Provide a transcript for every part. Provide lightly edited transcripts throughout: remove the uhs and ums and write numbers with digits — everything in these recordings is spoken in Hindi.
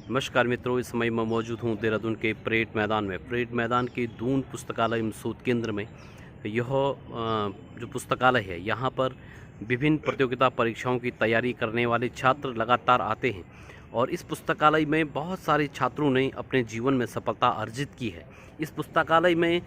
नमस्कार मित्रों, इस समय मैं मौजूद हूँ देहरादून के परेड मैदान में। परेड मैदान के दून पुस्तकालय एवं शोध केंद्र में यह जो पुस्तकालय है, यहाँ पर विभिन्न प्रतियोगिता परीक्षाओं की तैयारी करने वाले छात्र लगातार आते हैं और इस पुस्तकालय में बहुत सारे छात्रों ने अपने जीवन में सफलता अर्जित की है। इस पुस्तकालय में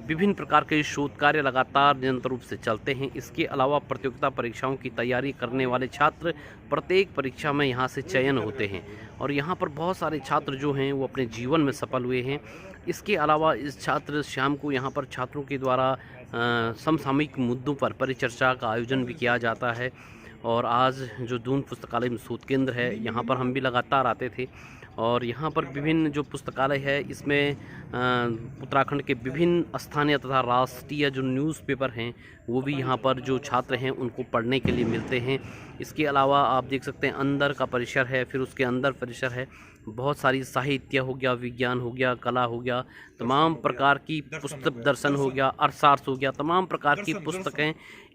विभिन्न प्रकार के शोध कार्य लगातार निरंतर रूप से चलते हैं। इसके अलावा प्रतियोगिता परीक्षाओं की तैयारी करने वाले छात्र प्रत्येक परीक्षा में यहाँ से चयन होते हैं और यहाँ पर बहुत सारे छात्र जो हैं वो अपने जीवन में सफल हुए हैं। इसके अलावा इस छात्र शाम को यहाँ पर छात्रों के द्वारा समसामयिक मुद्दों पर परिचर्चा का आयोजन भी किया जाता है। और आज जो दून पुस्तकालय में शोध केंद्र है, यहाँ पर हम भी लगातार आते थे और यहाँ पर विभिन्न जो पुस्तकालय है, इसमें उत्तराखंड के विभिन्न स्थानीय तथा राष्ट्रीय जो न्यूज़पेपर हैं वो भी यहाँ पर जो छात्र हैं उनको पढ़ने के लिए मिलते हैं। इसके अलावा आप देख सकते हैं अंदर का परिसर है, फिर उसके अंदर परिसर है, बहुत सारी साहित्य हो गया, विज्ञान हो गया, कला हो गया, तमाम प्रकार की पुस्तक, दर्शन हो गया, अर्थशास्त्र हो गया, तमाम प्रकार की पुस्तकें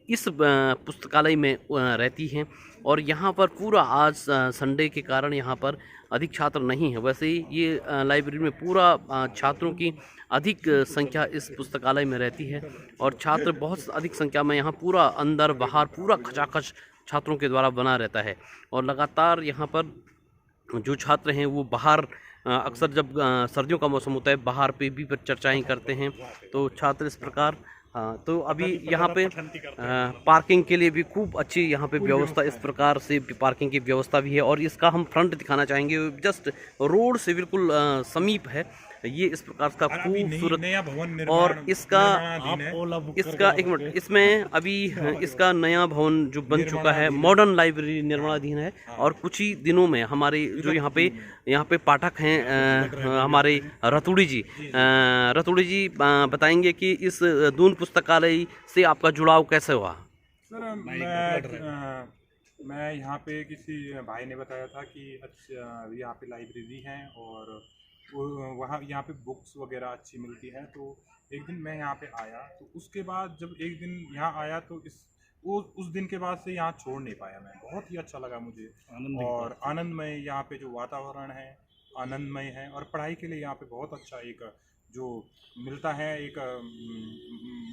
इस पुस्तकालय में रहती हैं। और यहाँ पर पूरा आज संडे के कारण यहाँ पर अधिक छात्र नहीं है। वैसे ही ये लाइब्रेरी में पूरा छात्रों की अधिक संख्या इस पुस्तकालय में रहती है और छात्र बहुत अधिक संख्या में यहाँ पूरा अंदर बाहर पूरा खचाखच छात्रों के द्वारा बना रहता है। और लगातार यहाँ पर जो छात्र हैं वो बाहर अक्सर जब सर्दियों का मौसम होता है बाहर पे भी चर्चाएँ करते हैं। तो छात्र इस प्रकार तो अभी यहाँ पे पार्किंग के लिए भी खूब अच्छी यहाँ पे व्यवस्था, इस प्रकार से पार्किंग की व्यवस्था भी है। और इसका हम फ्रंट दिखाना चाहेंगे, जस्ट रोड से बिल्कुल समीप है ये, इस प्रकार का खूबसूरत। और इसका एक मिनट, इसमें अभी इसका नया भवन जो बन चुका है, मॉडर्न लाइब्रेरी निर्माणाधीन है। और कुछ ही दिनों में हमारे जो यहाँ पे पाठक हैं हमारे रतुड़ी जी बताएंगे कि इस दून पुस्तकालय से आपका जुड़ाव कैसे हुआ। सर, मैं यहाँ पे किसी भाई ने बताया था कि अच्छा यहाँ पे लाइब्रेरी है और वहाँ यहाँ पे बुक्स वगैरह अच्छी मिलती हैं। तो एक दिन मैं यहाँ पे आया, तो उसके बाद जब एक दिन यहाँ आया तो उस दिन के बाद से यहाँ छोड़ नहीं पाया मैं। बहुत ही अच्छा लगा मुझे और आनंदमय यहाँ पे जो वातावरण है आनंदमय है और पढ़ाई के लिए यहाँ पे बहुत अच्छा एक जो मिलता है, एक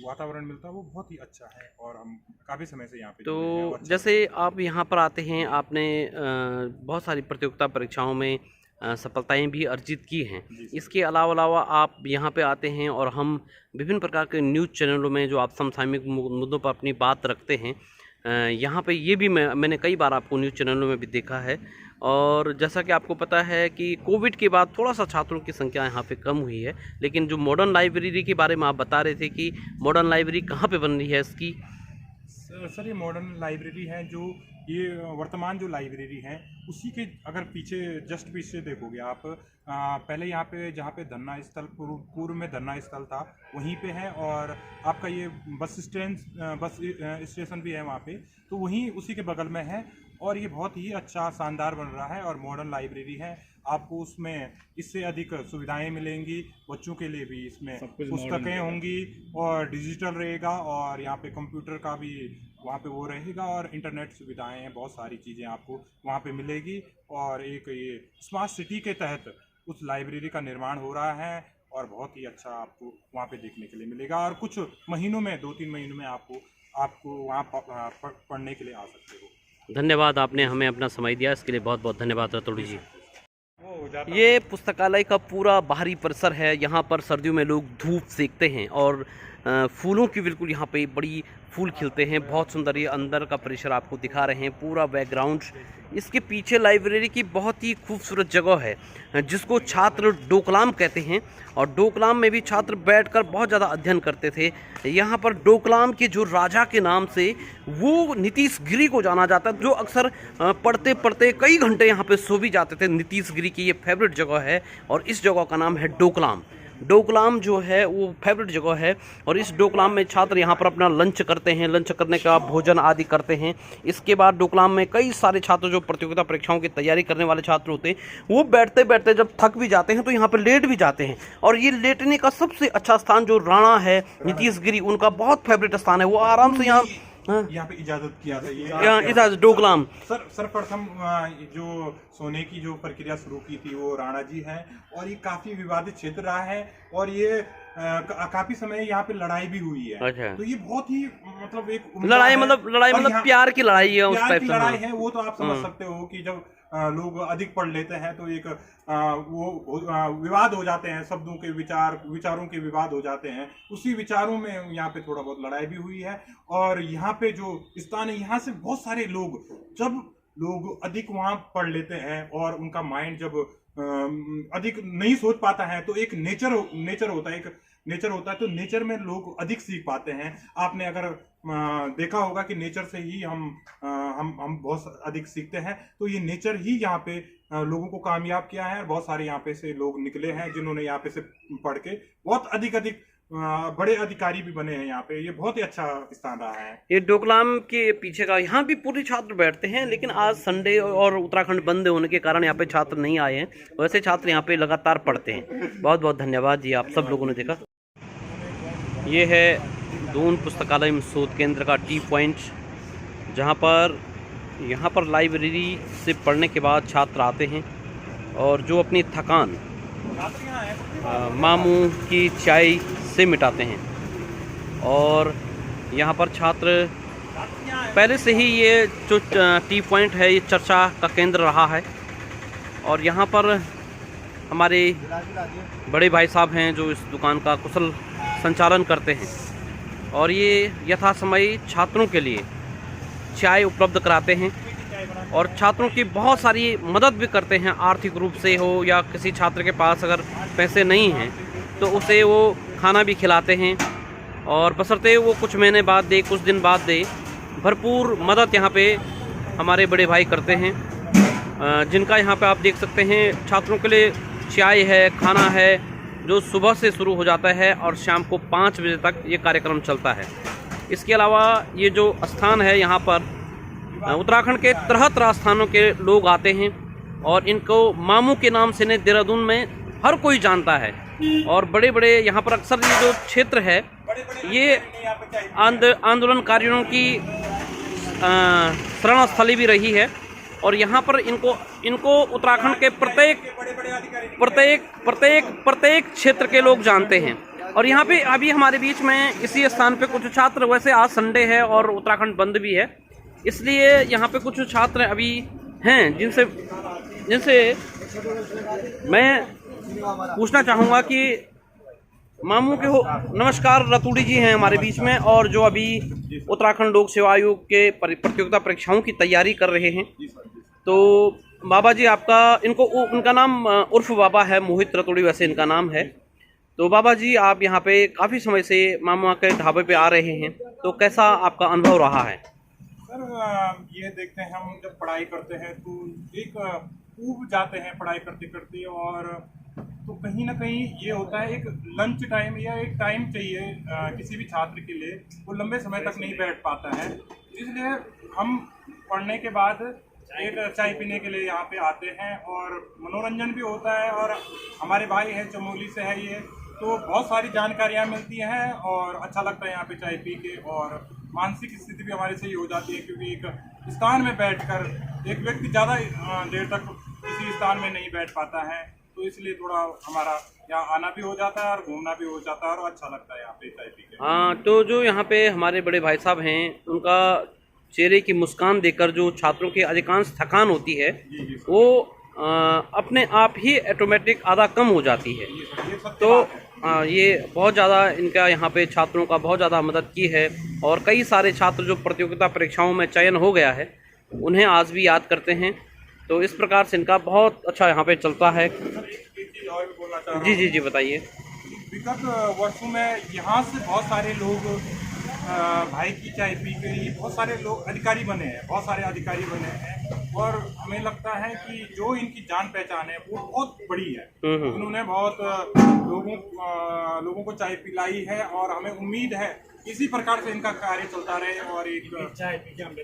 वातावरण मिलता है, वो बहुत ही अच्छा है और हम काफ़ी समय से यहाँ पे। तो अच्छा, जैसे आप यहाँ पर आते हैं, आपने बहुत सारी प्रतियोगिता परीक्षाओं में सफलताएं भी अर्जित की हैं। इसके अलावा आप यहाँ पे आते हैं और हम विभिन्न प्रकार के न्यूज़ चैनलों में जो आप समसामयिक मुद्दों पर अपनी बात रखते हैं, यहाँ पे ये भी मैंने कई बार आपको न्यूज़ चैनलों में भी देखा है। और जैसा कि आपको पता है कि कोविड के बाद थोड़ा सा छात्रों की संख्या यहाँ पे कम हुई है, लेकिन जो मॉडर्न लाइब्रेरी के बारे में आप बता रहे थे कि मॉडर्न लाइब्रेरी कहाँ पे बन रही है इसकी। सर, ये मॉडर्न लाइब्रेरी है, जो ये वर्तमान जो लाइब्रेरी है उसी के अगर पीछे जस्ट पीछे देखोगे आप, पहले यहाँ पे जहाँ पे धरना स्थल पूर्व में धरना स्थल था वहीं पे है। और आपका ये बस स्टेशन भी है वहाँ पे, तो वहीं उसी के बगल में है। और ये बहुत ही अच्छा शानदार बन रहा है और मॉडर्न लाइब्रेरी है। आपको उसमें इससे अधिक सुविधाएं मिलेंगी, बच्चों के लिए भी इसमें पुस्तकें होंगी और डिजिटल रहेगा और यहाँ पे कंप्यूटर का भी वहाँ पे वो रहेगा और इंटरनेट सुविधाएं हैं, बहुत सारी चीज़ें आपको वहाँ पे मिलेगी। और एक ये स्मार्ट सिटी के तहत उस लाइब्रेरी का निर्माण हो रहा है और बहुत ही अच्छा आपको वहाँ पे देखने के लिए मिलेगा। और कुछ महीनों में 2-3 महीनों में आपको वहाँ पढ़ने के लिए आ सकते हो। धन्यवाद, आपने हमें अपना समय दिया, इसके लिए बहुत बहुत धन्यवाद रतुड़ी जी। ये पुस्तकालय का पूरा बाहरी परिसर है। यहाँ पर सर्दियों में लोग धूप सेकते हैं और फूलों की बिल्कुल यहाँ पे बड़ी फूल खिलते हैं, बहुत सुंदर। ये अंदर का परिसर आपको दिखा रहे हैं, पूरा बैकग्राउंड। इसके पीछे लाइब्रेरी की बहुत ही खूबसूरत जगह है जिसको छात्र डोकलाम कहते हैं और डोकलाम में भी छात्र बैठकर बहुत ज़्यादा अध्ययन करते थे। यहाँ पर डोकलाम के जो राजा के नाम से वो नीतीश गिरी को जाना जाता है, जो अक्सर पढ़ते पढ़ते कई घंटे यहाँ पे सो भी जाते थे। नीतीश गिरी की ये फेवरेट जगह है और इस जगह का नाम है डोकलाम। डोकलाम जो है वो फेवरेट जगह है और इस डोकलाम में छात्र यहाँ पर अपना लंच करते हैं, लंच करने का भोजन आदि करते हैं। इसके बाद डोकलाम में कई सारे छात्र जो प्रतियोगिता परीक्षाओं की तैयारी करने वाले छात्र होते हैं, वो बैठते बैठते जब थक भी जाते हैं तो यहाँ पर लेट भी जाते हैं। और ये लेटने का सबसे अच्छा स्थान जो राणा है नीतीश गिरी, उनका बहुत फेवरेट स्थान है। वो आराम से यहाँ हाँ। यहाँ पे इजाजत किया था यहाँ इधर डोकलाम सर्वप्रथम जो सोने की जो प्रक्रिया शुरू की थी वो राणा जी हैं, और ये काफी विवादित क्षेत्र रहा है, और ये काफी समय यहाँ पे लड़ाई भी हुई है। अच्छा। तो ये बहुत ही मतलब एक लड़ाई मतलब प्यार की लड़ाई है, उस टाइप की से लड़ाई है। वो तो आप समझ सकते हो कि जब लोग अधिक पढ़ लेते हैं तो एक विवाद हो जाते हैं, शब्दों के विचारों के विवाद हो जाते हैं। उसी विचारों में यहाँ पे थोड़ा बहुत लड़ाई भी हुई है। और यहाँ पे जो स्थान है, यहाँ से बहुत सारे लोग, जब लोग अधिक वहाँ पढ़ लेते हैं और उनका माइंड जब अधिक नहीं सोच पाता है, तो एक नेचर होता है, तो नेचर में लोग अधिक सीख पाते हैं। आपने अगर देखा होगा कि नेचर से ही हम बहुत अधिक सीखते हैं। तो ये नेचर ही यहाँ पे लोगों को कामयाब किया है। बहुत सारे यहाँ पे से लोग निकले हैं जिन्होंने यहाँ पे से पढ़ के बहुत अधिक बड़े अधिकारी भी बने हैं यहाँ पे। ये बहुत ही अच्छा स्थान रहा है। ये डोकलाम के पीछे का, यहाँ भी पूरे छात्र बैठते हैं, लेकिन आज संडे और उत्तराखंड बंद होने के कारण यहाँ पे छात्र नहीं आए हैं। वैसे छात्र यहाँ पे लगातार पढ़ते हैं। बहुत बहुत धन्यवाद जी, आप सब लोगों ने देखा। ये है दून पुस्तकालय शोध केंद्र का टी पॉइंट, जहाँ यहाँ पर लाइब्रेरी से पढ़ने के बाद छात्र आते हैं और जो अपनी थकान मामू की चाय से मिटाते हैं। और यहाँ पर छात्र पहले से ही, ये जो टी पॉइंट है ये चर्चा का केंद्र रहा है। और यहाँ पर हमारे बड़े भाई साहब हैं जो इस दुकान का कुशल संचालन करते हैं, और ये यथासमय छात्रों के लिए चाय उपलब्ध कराते हैं और छात्रों की बहुत सारी मदद भी करते हैं, आर्थिक रूप से हो या किसी छात्र के पास अगर पैसे नहीं हैं तो उसे वो खाना भी खिलाते हैं। और बशर्ते वो कुछ महीने बाद दे, कुछ दिन बाद दे, भरपूर मदद यहाँ पे हमारे बड़े भाई करते हैं, जिनका यहाँ पे आप देख सकते हैं छात्रों के लिए चाय है, खाना है, जो सुबह से शुरू हो जाता है और शाम को 5 बजे तक ये कार्यक्रम चलता है। इसके अलावा ये जो स्थान है, यहाँ पर उत्तराखंड के तरह स्थानों के लोग आते हैं और इनको मामू के नाम से ने देहरादून में हर कोई जानता है। और बड़े बड़े यहाँ पर अक्सर ये जो क्षेत्र है ये आंदोलनकारियों की शरण स्थली भी रही है। और यहाँ पर इनको उत्तराखंड के प्रत्येक क्षेत्र के लोग जानते हैं। और यहाँ पे अभी हमारे बीच में इसी स्थान पे कुछ छात्र, वैसे आज संडे है और उत्तराखंड बंद भी है, इसलिए यहाँ पे कुछ छात्र अभी हैं जिनसे मैं पूछना चाहूँगा कि मामू के हो। नमस्कार, रतूड़ी जी हैं हमारे बीच में, और जो अभी उत्तराखंड लोक सेवा आयोग के प्रतियोगिता परीक्षाओं की तैयारी कर रहे हैं। तो बाबा जी, उनका नाम उर्फ बाबा है, मोहित रतूड़ी वैसे इनका नाम है। तो बाबा जी, आप यहाँ पे काफ़ी समय से मामा के ढाबे पे आ रहे हैं, तो कैसा आपका अनुभव रहा है? सर, ये देखते हैं, हम जब पढ़ाई करते हैं तो एक ऊब जाते हैं पढ़ाई करते करते, और तो कहीं ना कहीं ये होता है एक लंच टाइम या एक टाइम चाहिए किसी भी छात्र के लिए, वो लंबे समय तक नहीं बैठ पाता है। इसलिए हम पढ़ने के बाद एक चाय पीने के लिए यहाँ पे आते हैं और मनोरंजन भी होता है। और हमारे भाई है, चमोली से है ये, तो बहुत सारी जानकारियाँ मिलती हैं और अच्छा लगता है यहाँ पे चाय पी के। और मानसिक स्थिति भी हमारी सही हो जाती है, क्योंकि एक स्थान में बैठकर एक व्यक्ति ज़्यादा देर तक किसी स्थान में नहीं बैठ पाता है, तो इसलिए थोड़ा हमारा यहाँ आना भी हो जाता है और घूमना भी हो जाता है और अच्छा लगता है यहाँ पे चाय पी के। हाँ, तो जो यहाँ पे हमारे बड़े भाई साहब हैं, उनका चेहरे की मुस्कान देखकर जो छात्रों की अधिकांश थकान होती है वो अपने आप ही ऑटोमेटिक आधा कम हो जाती है। तो ये बहुत ज़्यादा इनका यहाँ पे छात्रों का बहुत ज़्यादा मदद की है। और कई सारे छात्र जो प्रतियोगिता परीक्षाओं में चयन हो गया है, उन्हें आज भी याद करते हैं। तो इस प्रकार से इनका बहुत अच्छा यहाँ पे चलता है। जी बताइए। विगत वर्षों में यहाँ से बहुत सारे लोग भाई की चाय पी के ही बहुत सारे लोग अधिकारी बने हैं, बहुत सारे अधिकारी बने हैं। और हमें लगता है कि जो इनकी जान पहचान है वो बहुत बड़ी है। उन्होंने बहुत लोगों को चाय पिलाई है और हमें उम्मीद है इसी प्रकार से इनका कार्य चलता रहे। और एक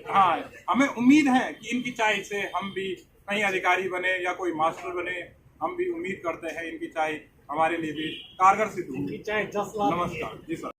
हाँ, हमें उम्मीद है कि इनकी चाय से हम भी कहीं अधिकारी बने या कोई मास्टर बने। हम भी उम्मीद करते हैं इनकी चाय हमारे लिए भी कारगर सिद्ध होगी। नमस्कार जी सर।